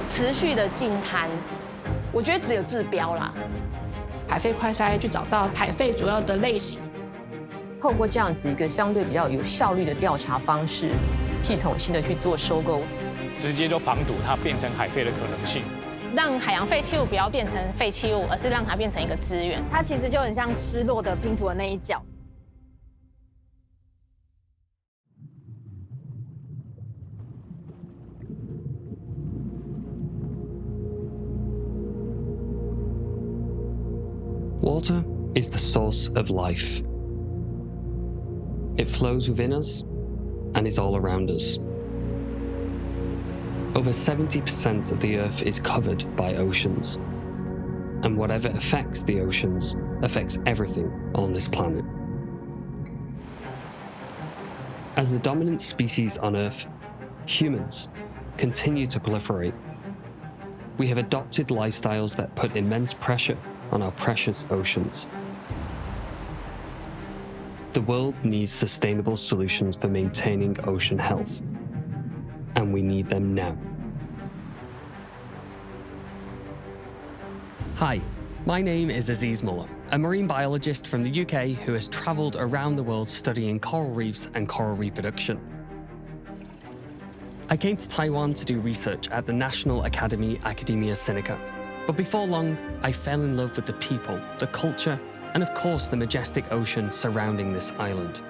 持续的净滩，我觉得只有治标啦。海废快筛去找到海废主要的类型，透过这样子一个相对比较有效率的调查方式，系统性的去做收购，直接就防堵它变成海废的可能性。让海洋废弃物不要变成废弃物，而是让它变成一个资源。它其实就很像失落的拼图的那一角。Water is the source of life. It flows within us and is all around us. Over 70% of the Earth is covered by oceans, and whatever affects the oceans affects everything on this planet. As the dominant species on Earth, humans continue to proliferate. We have adopted lifestyles that put immense pressure on our precious oceans. The world needs sustainable solutions for maintaining ocean health, and we need them now. Hi, my name is Aziz Muller, a marine biologist from the UK who has travelled around the world studying coral reefs and coral reproduction. I came to Taiwan to do research at the National Academy Academia Sinica. But before long, I fell in love with the people, the culture, and of course the majestic ocean surrounding this island.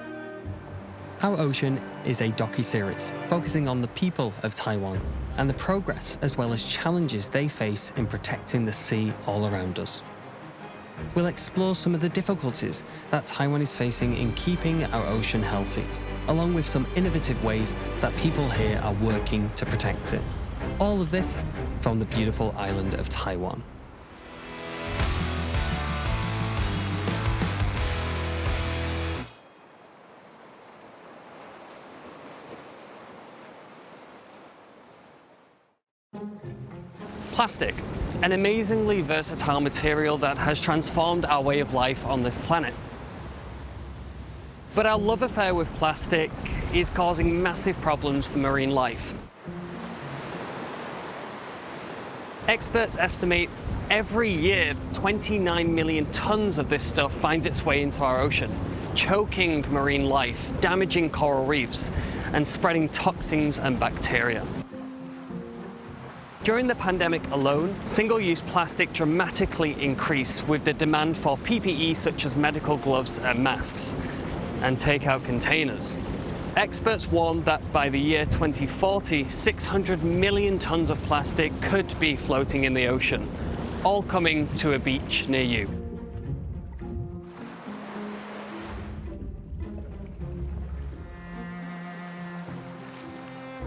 Our Ocean is a docu-series focusing on the people of Taiwan and the progress as well as challenges they face in protecting the sea all around us. We'll explore some of the difficulties that Taiwan is facing in keeping our ocean healthy, along with some innovative ways that people here are working to protect it. All of this from the beautiful island of Taiwan. Plastic, an amazingly versatile material that has transformed our way of life on this planet. But our love affair with plastic is causing massive problems for marine life. Experts estimate every year 29 million tons of this stuff finds its way into our ocean, choking marine life, damaging coral reefs, and spreading toxins and bacteria. During the pandemic alone, single-use plastic dramatically increased with the demand for PPE such as medical gloves and masks, and takeout containers. Experts warn that by the year 2040, 600 million tons of plastic could be floating in the ocean, all coming to a beach near you.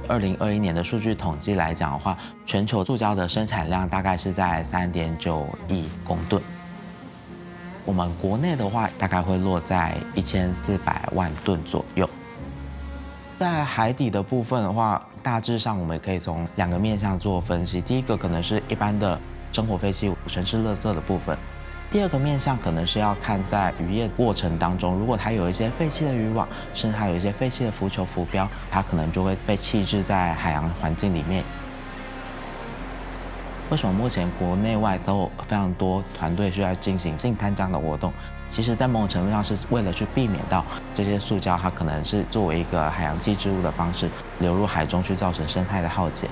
2021年的数据统计来讲的话，全球塑胶的生产量大概是在3.9亿公吨。我们国内的话，大概会落在1400万吨左右。在海底的部分的话，大致上我们可以从2个面向做分析。第一个可能是一般的生活废弃物、城市垃圾的部分。第二个面向可能是要看在渔业过程当中，如果它有一些废弃的渔网，甚至它有一些废弃的浮球、浮标，它可能就会被弃置在海洋环境里面。为什么目前国内外都有非常多团队是在进行净滩这样的活动？其实，在某种程度上是为了去避免到这些塑胶，它可能是作为一个海洋弃置物的方式流入海中去，造成生态的浩劫。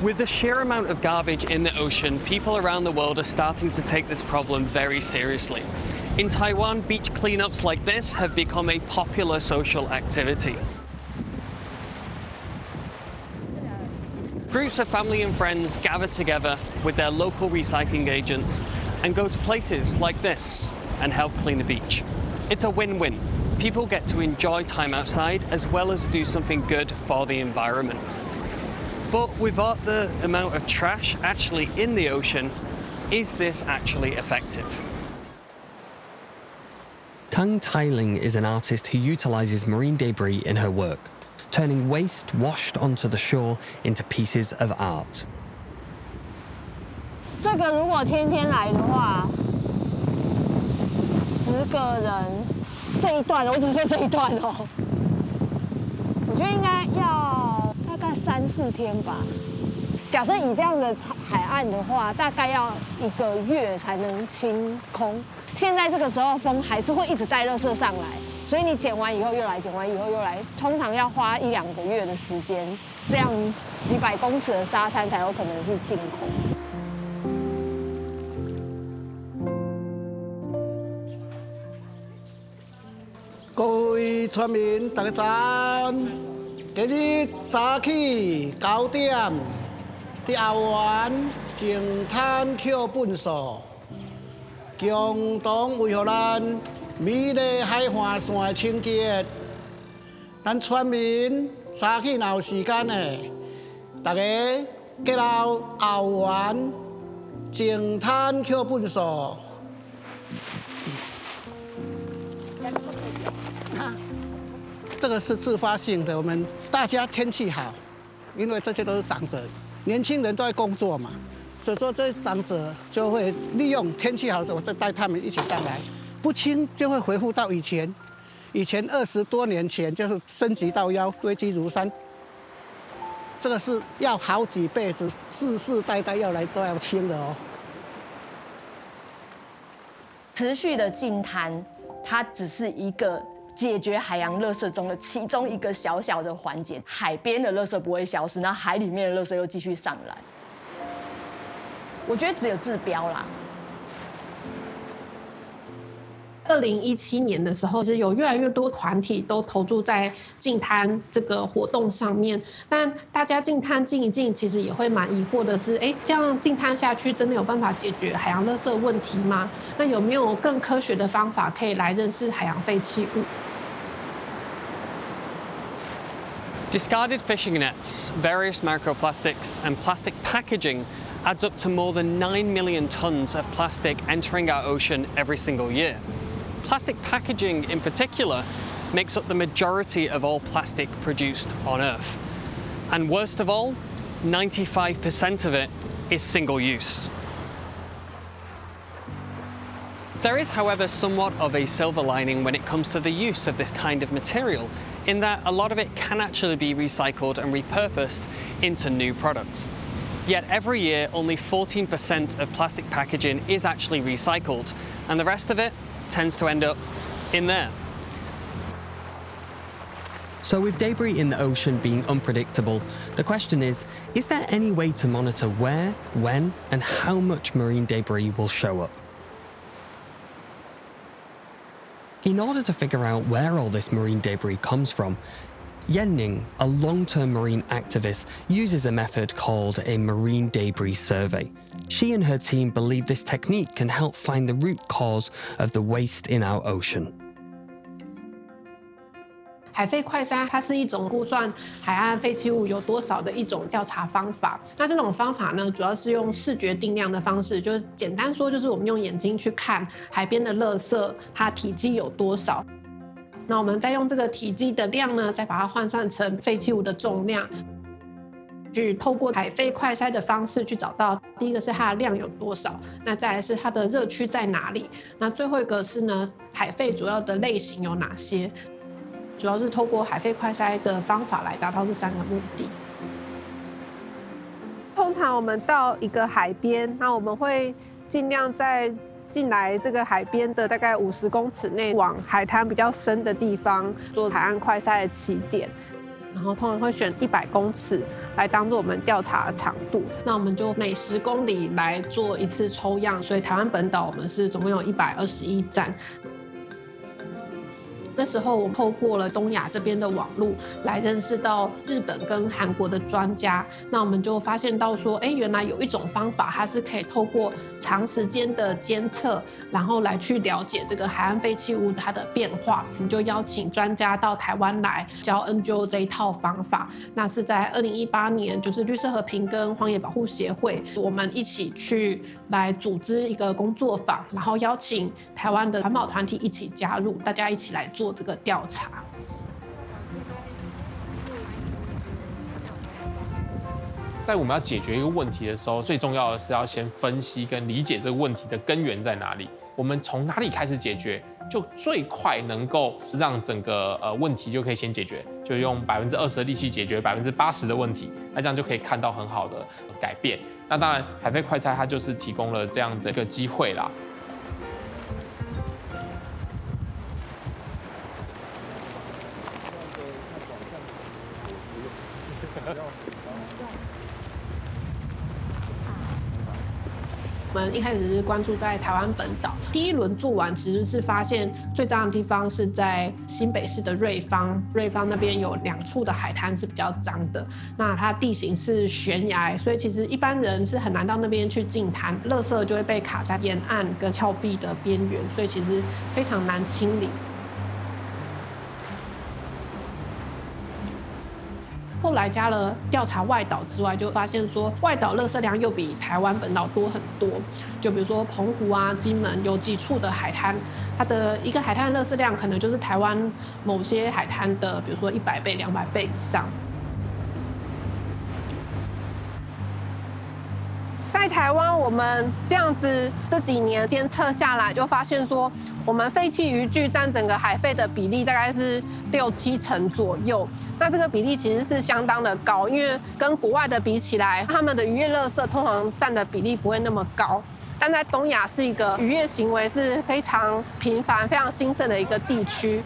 With the sheer amount of garbage in the ocean, people around the world are starting to take this problem very seriously. In Taiwan, beach cleanups like this have become a popular social activity. Groups of family and friends gather together with their local recycling agents and go to places like this and help clean the beach. It's a win-win. People get to enjoy time outside as well as do something good for the environment. But without the amount of trash actually in the ocean, is this actually effective? Tung Tai Ling is an artist who utilizes marine debris in her work, turning waste washed onto the shore into pieces of art. 这个如果天天来的话，10个人，这一段我只说这一段哦，我觉得应该要大概3、4天吧。假设以这样的海岸的话，大概要1个月才能清空。现在这个时候风还是会一直带垃圾上来，所以你捡完以后又来，捡完以后又来，通常要花1、2个月的时间，这样几百公尺的沙滩才有可能是净空。各位村民，大家早安！今日早起9点，伫后园净滩捡粪扫，共同维护咱美丽海岸线的清洁。咱村民早起若有时间的，大家结到后园净滩捡粪扫。这个是自发性的，我们大家天气好，因为这些都是长者，年轻人都在工作嘛，所以说这些长者就会利用天气好的时候，再带他们一起上来，不清就会回复到以前20多年前就是升级到腰，堆积如山。这个是要好几辈子，世世代代要来都要清的哦。持续的净滩，它只是一个解决海洋垃圾中的其中一个小小的环节。海边的垃圾不会消失，然后海里面的垃圾又继续上来。我觉得只有治标啦。2017年的时候，其实有越来越多团体都投注在净滩这个活动上面。但大家净滩净一净，其实也会蛮疑惑的是，这样净滩下去真的有办法解决海洋垃圾问题吗？那有没有更科学的方法可以来认识海洋废弃物？ Discarded fishing nets, various microplastics, and plastic packaging adds up to more than 9 million tons of plastic entering our ocean every single year. Plastic packaging in particular makes up the majority of all plastic produced on Earth. And worst of all, 95% of it is single use. There is, however, somewhat of a silver lining when it comes to the use of this kind of material, in that a lot of it can actually be recycled and repurposed into new products. Yet every year, only 14% of plastic packaging is actually recycled, and the rest of it tends to end up in there. So with debris in the ocean being unpredictable, the question is there any way to monitor where, when, and how much marine debris will show up? In order to figure out where all this marine debris comes from, Yen Ning, a long-term marine activist, uses a method called a marine debris survey. She and her team believe this technique can help find the root cause of the waste in our ocean. 海废快筛它是一种估算海岸废弃物有多少的一种调查方法。那这种方法呢，主要是用视觉定量的方式，就是简单说，就是我们用眼睛去看海边的垃圾，它体积有多少。那我们再用这个体积的量呢，再把它换算成废弃物的重量，去透过海废快筛的方式去找到第一个是它的量有多少，那再来是它的热区在哪里，那最后一个是呢，海废主要的类型有哪些。主要是透过海废快筛的方法来达到这3个目的。通常我们到一个海边，那我们会尽量在进来这个海边的大概50公尺内，往海滩比较深的地方做海岸快筛的起点。然后通常会选100公尺来当做我们调查的长度。那我们就每10公里来做一次抽样，所以台湾本岛我们是总共有121站。那时候我们透过了东亚这边的网络来认识到日本跟韩国的专家，那我们就发现到说，原来有一种方法，它是可以透过长时间的监测，然后来去了解这个海岸废弃物它的变化。我们就邀请专家到台湾来教 NGO 这一套方法。那是在2018年，就是绿色和平跟荒野保护协会，我们一起去来组织一个工作坊，然后邀请台湾的环保团体一起加入，大家一起来做这个调查。在我们要解决一个问题的时候，最重要的是要先分析跟理解这个问题的根源在哪里。我们从哪里开始解决，就最快能够让整个问题就可以先解决，就用20%的力气解决80%的问题，那这样就可以看到很好的改变。那当然，海飞快拆它就是提供了这样的一个机会啦。我们一开始是关注在台湾本岛，第一轮做完其实是发现最脏的地方是在新北市的瑞芳，瑞芳那边有2处的海滩是比较脏的，那它地形是悬崖，所以其实一般人是很难到那边去净滩，垃圾就会被卡在沿岸跟峭壁的边缘，所以其实非常难清理。后来加了调查外岛之外，就发现说外岛垃圾量又比台湾本岛多很多。就比如说澎湖啊、金门有几处的海滩，它的一个海滩的垃圾量可能就是台湾某些海滩的，比如说100倍、200倍以上。在台湾，我们这样子这几年监测下来，就发现说，我们废弃渔具占整个海废的比例大概是6-7成左右。那这个比例其实是相当的高，因为跟国外的比起来，他们的渔业垃圾通常占的比例不会那么高。但在东亚是一个渔业行为是非常频繁、非常兴盛的一个地区。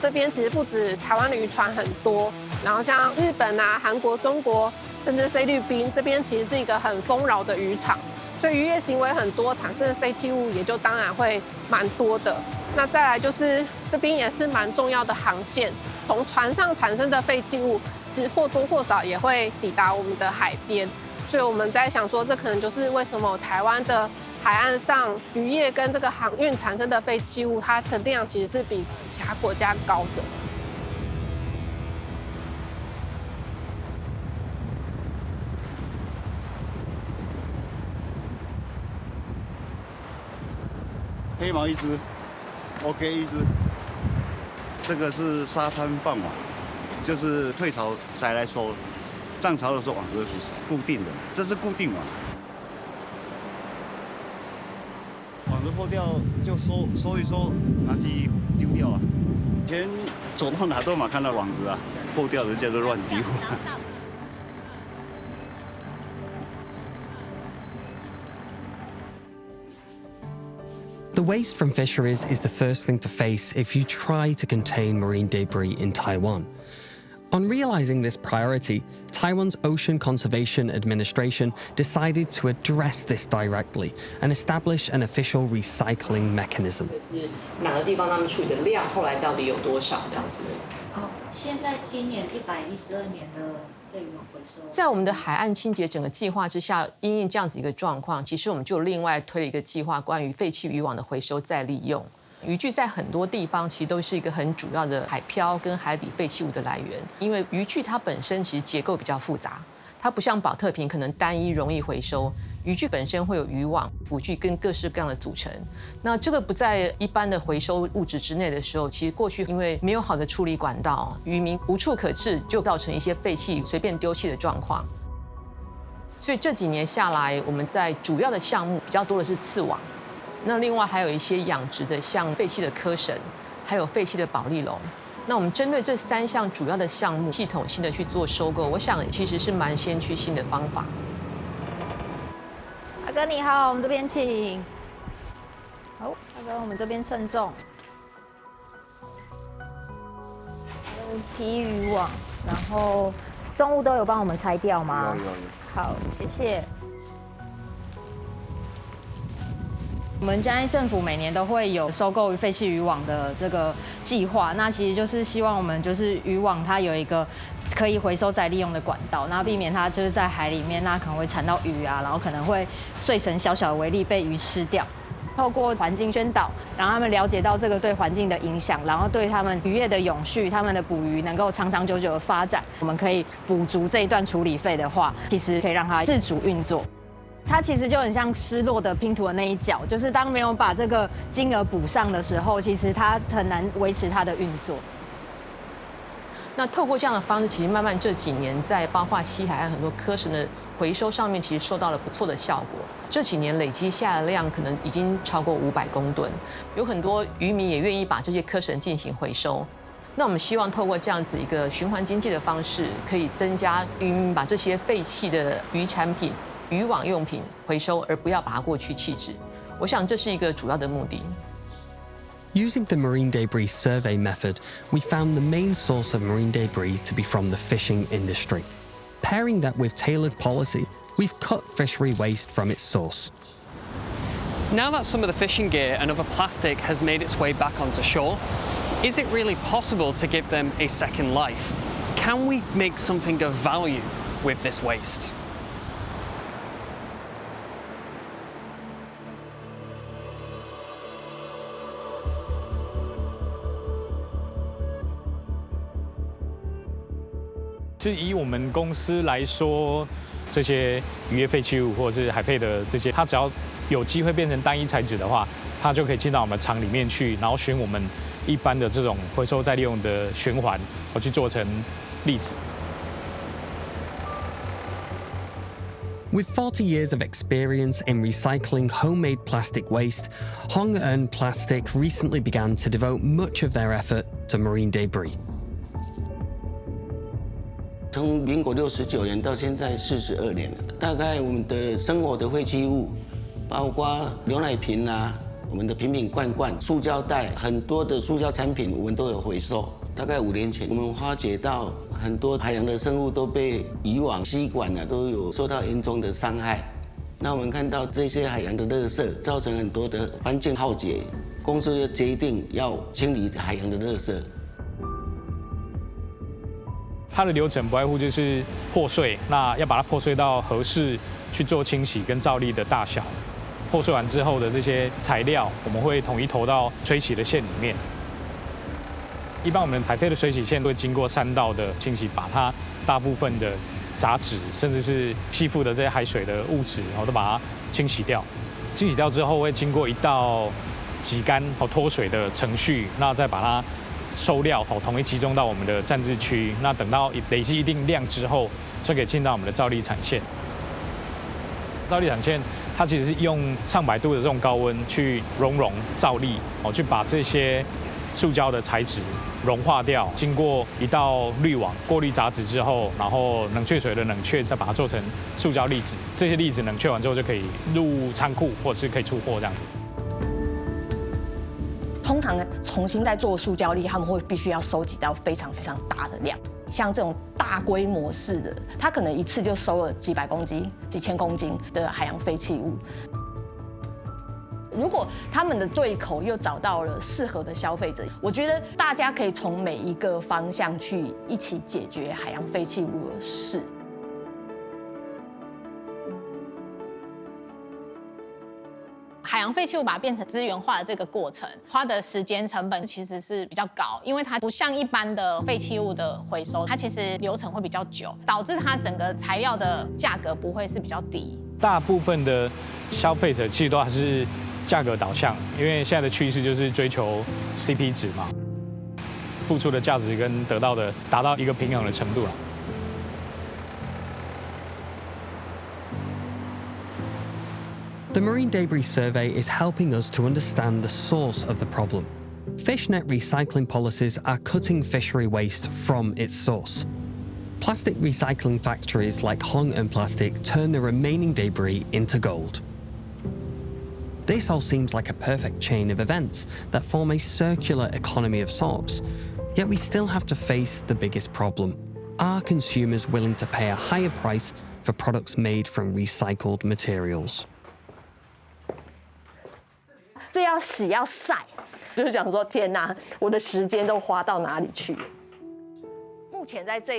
这边其实不止台湾的渔船很多，然后像日本啊、韩国、中国，甚至菲律宾这边其实是一个很丰饶的渔场，所以渔业行为很多，产生的废弃物也就当然会蛮多的。那再来就是这边也是蛮重要的航线，从船上产生的废弃物，其实或多或少也会抵达我们的海边，所以我们在想说，这可能就是为什么台湾的海岸上渔业跟这个航运产生的废弃物，它的量其实是比其他国家高的。黑毛1只 ，OK 1只。这个是沙滩放网，就是退潮才来收，涨潮的时候网子会固定的，这是固定网。网子破掉就收一收，拿去丢掉啊。以前走到哪都嘛看到网子啊，破掉人家都乱丢。The waste from fisheries is the first thing to face if you try to contain marine debris in Taiwan. On realizing this priority, Taiwan's Ocean Conservation Administration decided to address this directly and establish an official recycling mechanism. 是哪个地方他们处理的量后来到底有多少这样子？现在今年112年的废渔网回收，在我们的海岸清洁整个计划之下，因应这样子一个状况，其实我们就另外推了一个计划，关于废弃渔网的回收再利用。渔具在很多地方其实都是一个很主要的海漂跟海底废弃物的来源，因为渔具它本身其实结构比较复杂，它不像保特瓶可能单一容易回收，渔具本身会有渔网、辅具跟各式各样的组成。那这个不在一般的回收物质之内的时候，其实过去因为没有好的处理管道，渔民无处可置，就造成一些废弃随便丢弃的状况。所以这几年下来，我们在主要的项目比较多的是刺网。那另外还有一些养殖的，像废弃的蚵绳，还有废弃的保利龙。那我们针对这3项主要的项目，系统性的去做收购，我想其实是蛮先驱性的方法。大哥你好，我们这边请。好，大哥，我们这边称重。皮渔网，然后重物都有帮我们拆掉吗？有。好，谢谢。我们嘉义政府每年都会有收购废弃渔网的这个计划，那其实就是希望我们就是渔网它有一个可以回收再利用的管道，那避免它就是在海里面，那可能会缠到鱼啊，然后可能会碎成小小的微粒被鱼吃掉。透过环境宣导，让他们了解到这个对环境的影响，然后对他们渔业的永续、他们的捕鱼能够长长久久的发展，我们可以补足这一段处理费的话，其实可以让它自主运作。它其实就很像失落的拼图的那一角，就是当没有把这个金额补上的时候，其实它很难维持它的运作。那透过这样的方式，其实慢慢这几年在包括西海岸很多科绳的回收上面，其实受到了不错的效果。这几年累积下的量可能已经超过500公吨，有很多渔民也愿意把这些科绳进行回收。那我们希望透过这样子一个循环经济的方式，可以增加渔民把这些废弃的渔产品、渔网用品回收，而不要把它过去弃置。我想这是一个主要的目的。Using the marine debris survey method, we found the main source of marine debris to be from the fishing industry. Pairing that with tailored policy, we've cut fishery waste from its source. Now that some of the fishing gear and other plastic has made its way back onto shore, is it really possible to give them a second life? Can we make something of value with this waste?以我们公司来说，这些渔业废弃物或者是海废的这些，它只要有机会变成单一材质的话，它就可以进到我们厂里面去，然后循我们一般的这种回收再利用的循环，去做成粒子。With 40 years of experience in recycling homemade plastic waste, Hong Eun Plastic recently began to devote much of their effort to marine debris. 从民国69年到现在42年了，大概我们的生活的废弃物，包括牛奶瓶啊，我们的瓶瓶罐罐、塑胶袋，很多的塑胶产品我们都有回收。大概5年前，我们发觉到很多海洋的生物都被渔网、吸管啊都有受到严重的伤害。那我们看到这些海洋的垃圾造成很多的环境浩劫，公司就决定要清理海洋的垃圾。 它的流程不外乎就是破碎，那要把它破碎到合适去做清洗跟照例的大小。破碎完之后的这些材料，我们会统一投到水洗的线里面。一般我们海废的水洗线会经过3道的清洗，把它大部分的杂质，甚至是吸附的这些海水的物质，然后都把它清洗掉。清洗掉之后，会经过1道挤干脱水的程序，那再把它 收料统一集中到我们的暂制区，那等到累积一定量之后，就可以进到我们的造粒产线。造粒产线它其实是用上百度的这种高温去熔造粒，去把这些塑胶的材质融化掉，经过1道滤网过滤杂质之后，然后冷却水的冷却，再把它做成塑胶粒子。这些粒子冷却完之后就可以入仓库或者是可以出货这样子。 通常重新再做塑胶粒，他们会必须要收集到非常大的量。像这种大规模式的，它可能一次就收了几百公斤、几千公斤的海洋废弃物。如果他们的对口又找到了适合的消费者，我觉得大家可以从每一个方向去一起解决海洋废弃物的事。 海洋废弃物把它变成资源化的这个过程，花的时间成本其实是比较高，因为它不像一般的废弃物的回收，它其实流程会比较久，导致它整个材料的价格不会是比较低。大部分的消费者其实都还是价格导向，因为现在的趋势就是追求 CP 值嘛，付出的价值跟得到的达到一个平衡的程度了。 The Marine Debris Survey is helping us to understand the source of the problem. Fishnet recycling policies are cutting fishery waste from its source. Plastic recycling factories like Hong Eun Plastic turn the remaining debris into gold. This all seems like a perfect chain of events that form a circular economy of sorts. Yet we still have to face the biggest problem. Are consumers willing to pay a higher price for products made from recycled materials? 这要洗要晒，就是讲说天哪，我的时间都花到哪里去？目前在这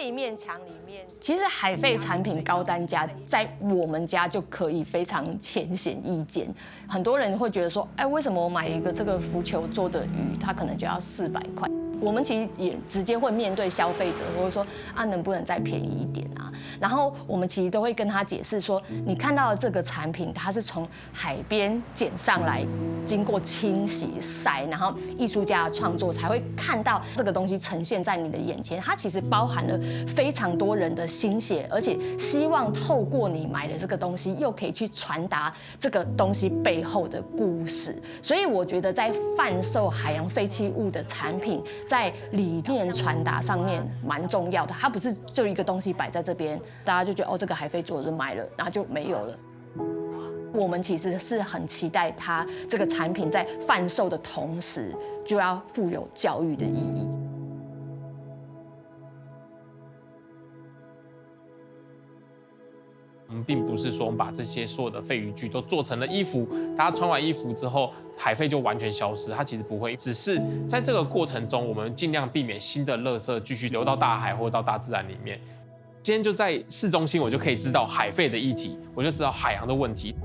一面墙里面，其实海废产品高单价，在我们家就可以非常浅显易见。很多人会觉得说，哎，为什么我买一个这个浮球做的鱼，它可能就要400块？我们其实也直接会面对消费者，或者说啊，能不能再便宜一点啊？然后我们其实都会跟他解释说，你看到的这个产品，它是从海边捡上来，经过清洗晒，然后艺术家的创作才会看到这个东西呈现在你的眼前。它其实包含了非常多人的心血，而且希望透过你买的这个东西，又可以去传达这个东西背后的故事。所以我觉得在贩售海洋废弃物的产品，在理念传达上面蛮重要的，它不是就一个东西摆在这边，大家就觉得哦，这个海废做的就买了，然后就没有了。我们其实是很期待它这个产品在贩售的同时，就要富有教育的意义。我们并不是说我们把这些所有的废渔具都做成了衣服，大家穿完衣服之后，海废就完全消失，它其实不会，只是在这个过程中，我们尽量避免新的垃圾继续流到大海或到大自然里面。今天就在市中心，我就可以知道海废的议题，我就知道海洋的问题。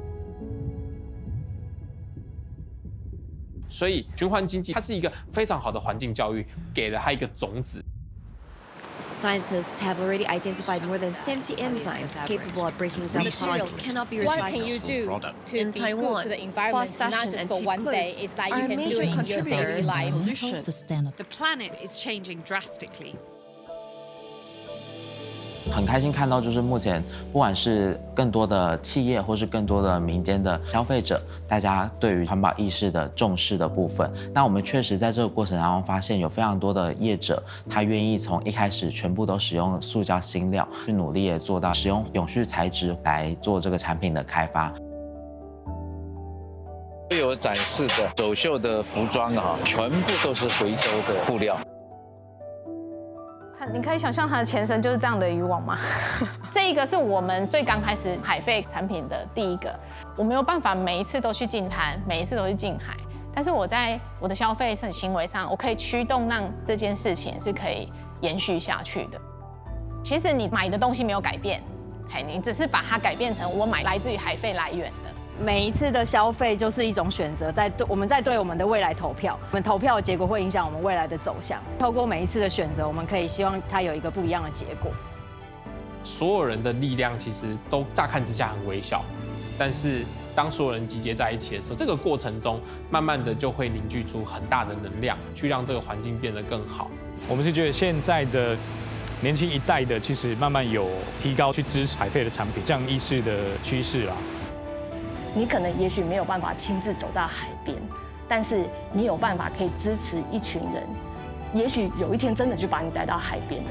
所以循环经济它是一个非常好的环境教育，给了它一个种子。Scientists have already identified more than 70 enzymes capable of breaking down material cannot be recycled. What can you do to In be Taiwan, good to the environment, fast not fashion just and for cheap one day? clothes It's like are you a can do major it in your contributor daily to life. pollution. The planet is changing drastically. 很开心看到，就是目前不管是更多的企业，或是更多的民间的消费者，大家对于环保意识的重视的部分。那我们确实在这个过程当中发现，有非常多的业者，他愿意从一开始全部都使用塑胶新料，去努力的做到使用永续材质来做这个产品的开发。有展示的走秀的服装啊，全部都是回收的布料。你可以想象它的前身就是这样的渔网吗？这一个是我们最刚开始海废产品的第一个，我没有办法每一次都去净滩，每一次都去净海，但是我在我的消费行为上，我可以驱动让这件事情是可以延续下去的。其实你买的东西没有改变，你只是把它改变成我买来自于海废来源的。每一次的消费就是一种选择，我们在对我们的未来投票，我们投票的结果会影响我们未来的走向。透过每一次的选择，我们可以希望它有一个不一样的结果。所有人的力量其实都乍看之下很微小，但是当所有人集结在一起的时候，这个过程中慢慢的就会凝聚出很大的能量，去让这个环境变得更好。我们是觉得现在的年轻一代的，其实慢慢有提高去支持海废的产品这样意识的趋势啦。你可能也许没有办法亲自走到海边，但是你有办法可以支持一群人，也许有一天真的就把你带到海边了。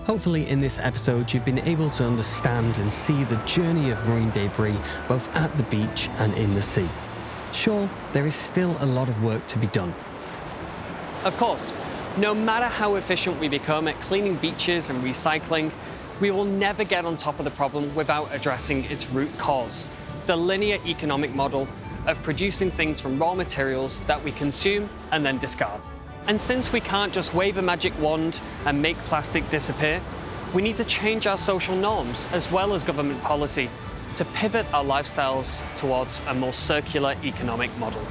Hopefully, in this episode, you've been able to understand and see the journey of marine debris both at the beach and in the sea. Sure, there is still a lot of work to be done. Of course, no matter how efficient we become at cleaning beaches and recycling, we will never get on top of the problem without addressing its root cause. The linear economic model of producing things from raw materials that we consume and then discard. And since we can't just wave a magic wand and make plastic disappear, we need to change our social norms as well as government policy to pivot our lifestyles towards a more circular economic model.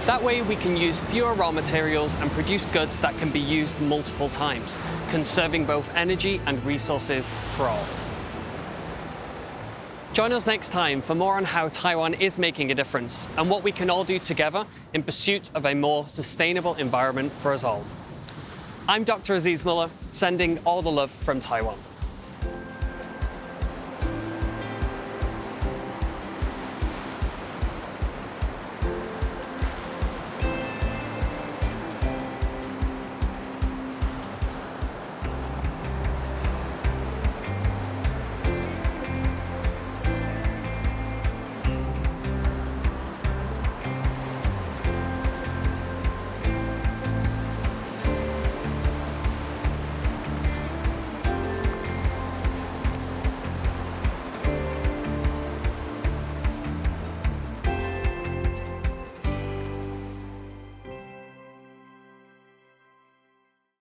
That way we can use fewer raw materials and produce goods that can be used multiple times, conserving both energy and resources for all. Join us next time for more on how Taiwan is making a difference and what we can all do together in pursuit of a more sustainable environment for us all. I'm Dr. Aziz Muller, sending all the love from Taiwan.